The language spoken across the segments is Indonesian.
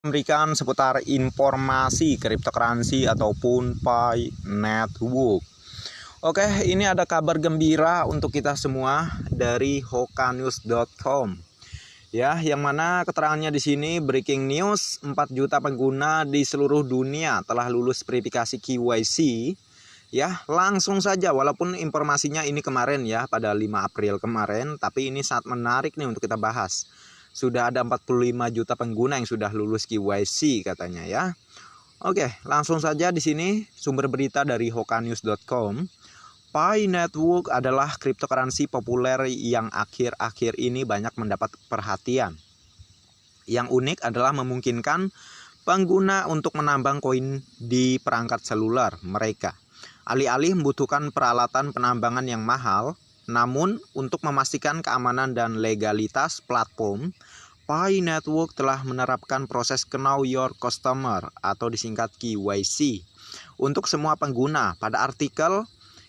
Memberikan seputar informasi cryptocurrency ataupun Pi Network. Oke, ini ada kabar gembira untuk kita semua dari hokanews.com. Ya, yang mana keterangannya di sini breaking news 4 juta pengguna di seluruh dunia telah lulus verifikasi KYC. Ya, langsung saja walaupun informasinya ini kemarin ya pada 5 April kemarin, tapi ini sangat menarik nih untuk kita bahas. Sudah ada 45 juta pengguna yang sudah lulus KYC katanya ya. Oke, langsung saja di sini sumber berita dari hokanews.com. Pi Network adalah cryptocurrency populer yang akhir-akhir ini banyak mendapat perhatian. Yang unik adalah memungkinkan pengguna untuk menambang koin di perangkat seluler mereka. Alih-alih membutuhkan peralatan penambangan yang mahal, namun untuk memastikan keamanan dan legalitas platform, Pi Network telah menerapkan proses Know Your Customer atau disingkat KYC untuk semua pengguna. Pada artikel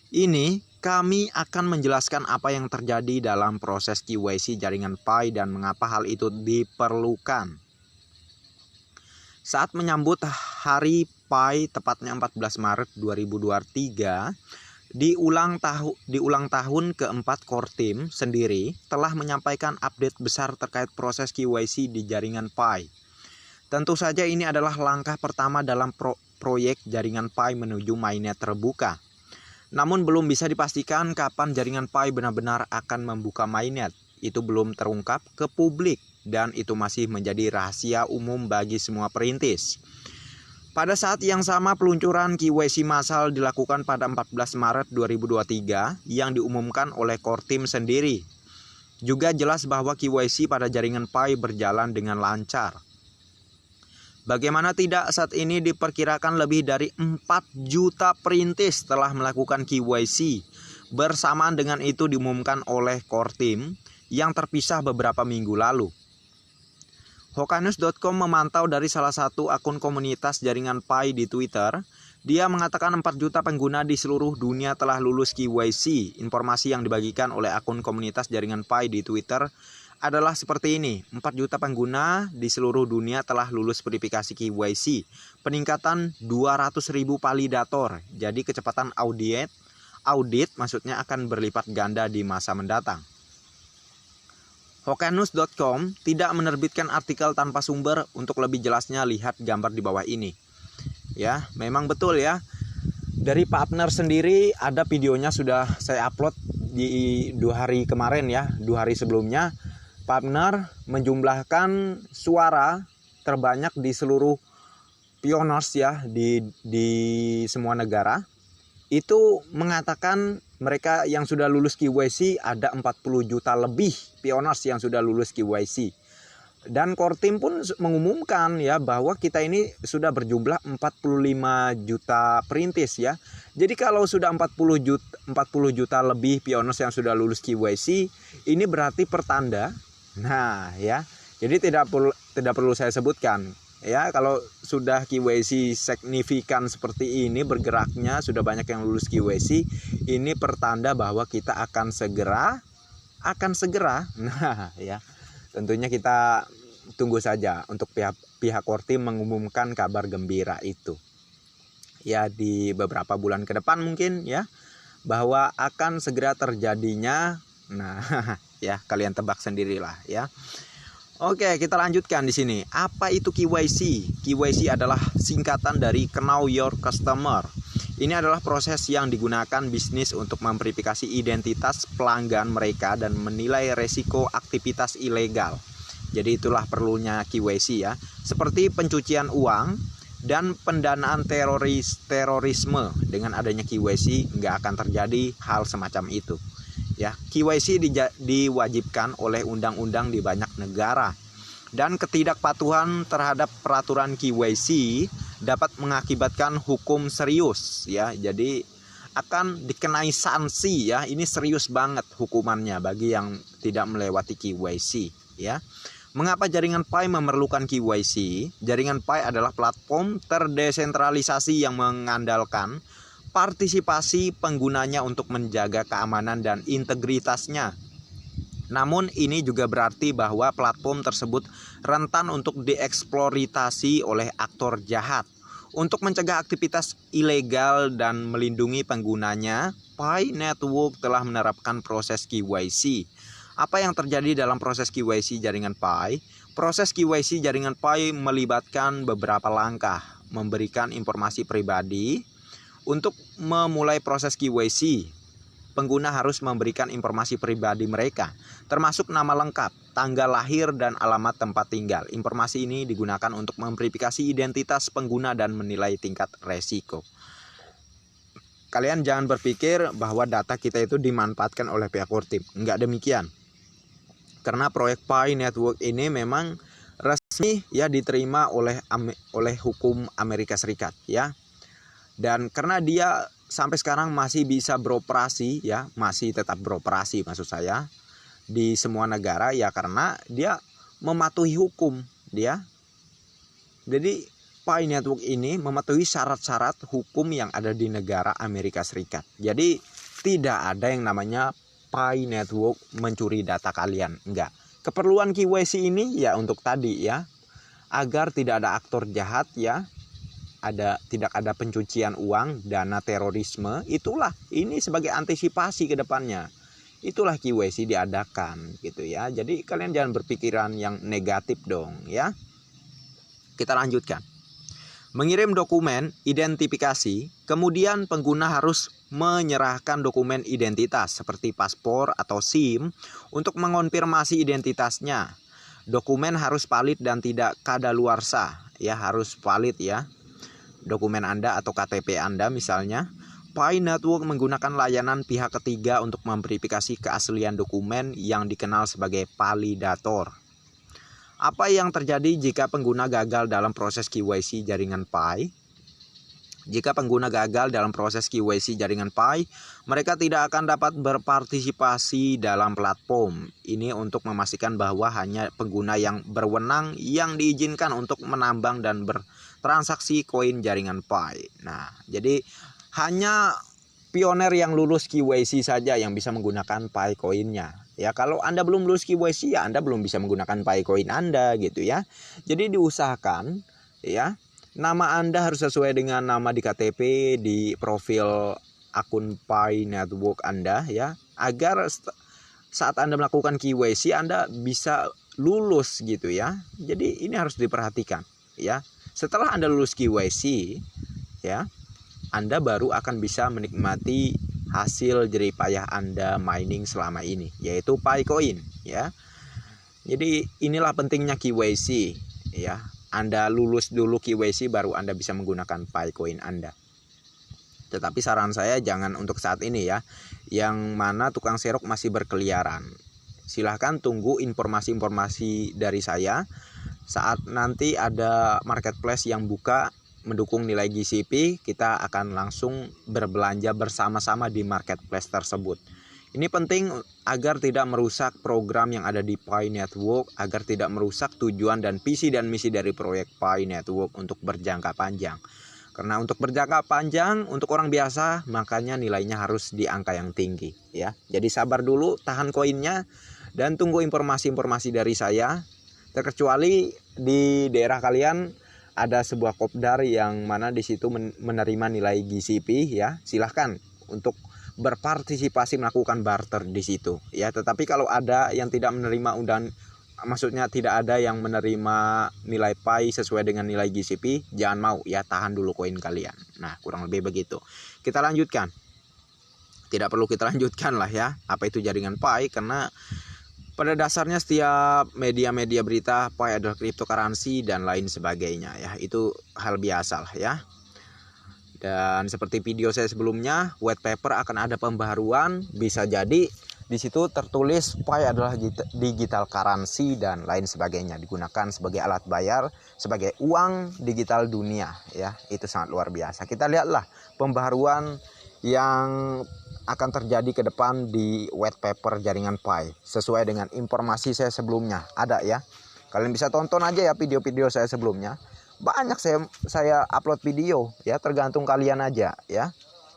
ini kami akan menjelaskan apa yang terjadi dalam proses KYC jaringan Pi dan mengapa hal itu diperlukan. Saat menyambut Hari Pi tepatnya 14 Maret 2023, di ulang tahun keempat Core Team sendiri telah menyampaikan update besar terkait proses KYC di jaringan Pi. Tentu saja ini adalah langkah pertama dalam proyek jaringan Pi menuju mainnet terbuka. Namun belum bisa dipastikan kapan jaringan Pi benar-benar akan membuka mainnet. Itu belum terungkap ke publik dan itu masih menjadi rahasia umum bagi semua perintis. Pada saat yang sama, peluncuran KYC massal dilakukan pada 14 Maret 2023 yang diumumkan oleh Core Team sendiri. Juga jelas bahwa KYC pada jaringan Pi berjalan dengan lancar. Bagaimana tidak, saat ini diperkirakan lebih dari 4 juta perintis telah melakukan KYC. Bersamaan dengan itu diumumkan oleh Core Team yang terpisah beberapa minggu lalu. Hokanews.com memantau dari salah satu akun komunitas jaringan Pi di Twitter. Dia mengatakan 4 juta pengguna di seluruh dunia telah lulus KYC. Informasi yang dibagikan oleh akun komunitas jaringan Pi di Twitter adalah seperti ini. 4 juta pengguna di seluruh dunia telah lulus verifikasi KYC. Peningkatan 200.000 validator. Jadi kecepatan audit maksudnya akan berlipat ganda di masa mendatang. Hokanews.com tidak menerbitkan artikel tanpa sumber. Untuk lebih jelasnya lihat gambar di bawah ini. Ya, memang betul ya. Dari partner sendiri ada videonya sudah saya upload di 2 hari kemarin ya, 2 hari sebelumnya. Partner menjumlahkan suara terbanyak di seluruh pioneers ya di semua negara. Itu mengatakan mereka yang sudah lulus KYC ada 40 juta lebih pioneers yang sudah lulus KYC. Dan Core Team pun mengumumkan ya bahwa kita ini sudah berjumlah 45 juta perintis ya. Jadi kalau sudah 40 juta lebih pioneers yang sudah lulus KYC, ini berarti pertanda. Nah ya, jadi tidak perlu saya sebutkan. Ya, kalau sudah KYC signifikan seperti ini bergeraknya, sudah banyak yang lulus KYC, ini pertanda bahwa kita akan segera. Nah, ya. Tentunya kita tunggu saja untuk pihak Core Team mengumumkan kabar gembira itu. Ya, di beberapa bulan ke depan mungkin ya, bahwa akan segera terjadinya. Nah, ya kalian tebak sendirilah ya. Oke, kita lanjutkan di sini. Apa itu KYC? KYC adalah singkatan dari Know Your Customer. Ini adalah proses yang digunakan bisnis untuk memverifikasi identitas pelanggan mereka dan menilai resiko aktivitas ilegal. Jadi itulah perlunya KYC ya. Seperti pencucian uang dan pendanaan terorisme. Dengan adanya KYC nggak akan terjadi hal semacam itu. Ya, KYC diwajibkan oleh undang-undang di banyak negara dan ketidakpatuhan terhadap peraturan KYC dapat mengakibatkan hukum serius ya. Jadi akan dikenai sanksi ya. Ini serius banget hukumannya bagi yang tidak melewati KYC ya. Mengapa jaringan Pi memerlukan KYC? Jaringan Pi adalah platform terdesentralisasi yang mengandalkan partisipasi penggunanya untuk menjaga keamanan dan integritasnya. Namun ini juga berarti bahwa platform tersebut rentan untuk dieksploitasi oleh aktor jahat. Untuk mencegah aktivitas ilegal dan melindungi penggunanya, Pi Network telah menerapkan proses KYC. Apa yang terjadi dalam proses KYC jaringan Pi? Proses KYC jaringan Pi melibatkan beberapa langkah, memberikan informasi pribadi. Untuk memulai proses KYC, pengguna harus memberikan informasi pribadi mereka, termasuk nama lengkap, tanggal lahir, dan alamat tempat tinggal. Informasi ini digunakan untuk memverifikasi identitas pengguna dan menilai tingkat resiko. Kalian jangan berpikir bahwa data kita itu dimanfaatkan oleh pihak kortip. Enggak demikian. Karena proyek Pi Network ini memang resmi ya diterima oleh hukum Amerika Serikat ya. Dan karena dia sampai sekarang masih bisa beroperasi ya, masih tetap beroperasi maksud saya di semua negara ya, karena dia mematuhi hukum dia. Jadi Pi Network ini mematuhi syarat-syarat hukum yang ada di negara Amerika Serikat. Jadi tidak ada yang namanya Pi Network mencuri data kalian, enggak. Keperluan KYC ini ya untuk tadi ya, agar tidak ada aktor jahat ya, tidak ada pencucian uang, dana terorisme. Itulah ini sebagai antisipasi ke depannya. Itulah KYC diadakan gitu ya. Jadi kalian jangan berpikiran yang negatif dong ya. Kita lanjutkan. Mengirim dokumen identifikasi, kemudian pengguna harus menyerahkan dokumen identitas seperti paspor atau SIM untuk mengonfirmasi identitasnya. Dokumen harus valid dan tidak kadaluarsa ya, harus valid ya. Dokumen Anda atau KTP Anda misalnya. Pi Network menggunakan layanan pihak ketiga untuk memverifikasi keaslian dokumen yang dikenal sebagai validator. Apa yang terjadi jika pengguna gagal dalam proses KYC jaringan Pi? Jika pengguna gagal dalam proses KYC jaringan Pi, mereka tidak akan dapat berpartisipasi dalam platform. Ini untuk memastikan bahwa hanya pengguna yang berwenang yang diizinkan untuk menambang dan bertransaksi koin jaringan Pi. Nah, jadi hanya pioner yang lulus KYC saja yang bisa menggunakan Pi koinnya. Ya, kalau Anda belum lulus KYC ya Anda belum bisa menggunakan Pi koin Anda gitu ya. Jadi diusahakan ya, nama Anda harus sesuai dengan nama di KTP, di profil akun Pi Network Anda ya, agar saat Anda melakukan KYC Anda bisa lulus gitu ya. Jadi ini harus diperhatikan ya. Setelah Anda lulus KYC ya, Anda baru akan bisa menikmati hasil jerih payah Anda mining selama ini, yaitu Pi Coin ya. Jadi inilah pentingnya KYC ya. Anda lulus dulu KYC baru Anda bisa menggunakan Pi Coin Anda. Tetapi saran saya jangan untuk saat ini ya, yang mana tukang serok masih berkeliaran. Silahkan tunggu informasi-informasi dari saya saat nanti ada marketplace yang buka mendukung nilai GCP, kita akan langsung berbelanja bersama-sama di marketplace tersebut. Ini penting agar tidak merusak program yang ada di Pi Network, agar tidak merusak tujuan dan visi dan misi dari proyek Pi Network untuk berjangka panjang. Karena untuk berjangka panjang untuk orang biasa, makanya nilainya harus di angka yang tinggi ya. Jadi sabar dulu, tahan koinnya dan tunggu informasi-informasi dari saya. Terkecuali di daerah kalian ada sebuah kopdar yang mana di situ menerima nilai GCP ya, silahkan untuk berpartisipasi melakukan barter di situ ya. Tetapi kalau ada yang tidak menerima maksudnya tidak ada yang menerima nilai Pi sesuai dengan nilai GCP, jangan mau ya, tahan dulu koin kalian. Nah, kurang lebih begitu. Kita lanjutkan. Tidak perlu kita lanjutkan lah ya, apa itu jaringan Pi, karena pada dasarnya setiap media-media berita Pi adalah cryptocurrency dan lain sebagainya ya. Itu hal biasa lah ya. Dan seperti video saya sebelumnya, white paper akan ada pembaharuan, bisa jadi di situ tertulis Pi adalah digital currency dan lain sebagainya, digunakan sebagai alat bayar, sebagai uang digital dunia ya. Itu sangat luar biasa. Kita lihatlah pembaharuan yang akan terjadi ke depan di white paper jaringan Pi sesuai dengan informasi saya sebelumnya. Ada ya, kalian bisa tonton aja ya video-video saya sebelumnya. Banyak saya upload video ya, tergantung kalian aja ya.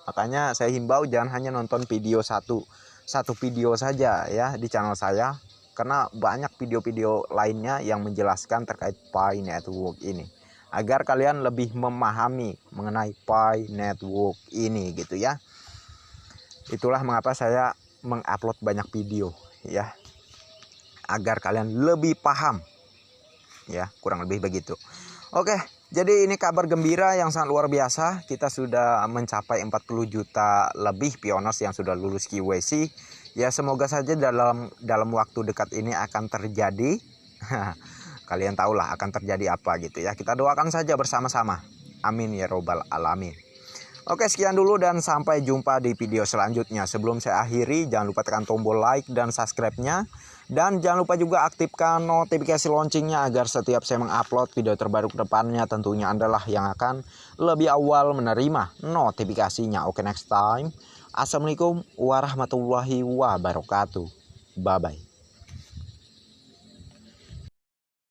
Makanya saya himbau jangan hanya nonton video satu video saja ya di channel saya. karena banyak video-video lainnya yang menjelaskan terkait Pi Network ini, agar kalian lebih memahami mengenai Pi Network ini gitu ya. Itulah mengapa saya mengupload banyak video ya, agar kalian lebih paham ya, kurang lebih begitu. Oke, jadi ini kabar gembira yang sangat luar biasa. Kita sudah mencapai 40 juta lebih pioners yang sudah lulus KYC. Ya, semoga saja dalam waktu dekat ini akan terjadi. Kalian tahulah akan terjadi apa gitu ya. Kita doakan saja bersama-sama. Amin ya robbal alamin. Oke, sekian dulu dan sampai jumpa di video selanjutnya. Sebelum saya akhiri, jangan lupa tekan tombol like dan subscribe-nya. Dan jangan lupa juga aktifkan notifikasi loncengnya agar setiap saya mengupload video terbaru ke depannya, tentunya adalah yang akan lebih awal menerima notifikasinya. Oke, next time. Assalamualaikum warahmatullahi wabarakatuh. Bye-bye.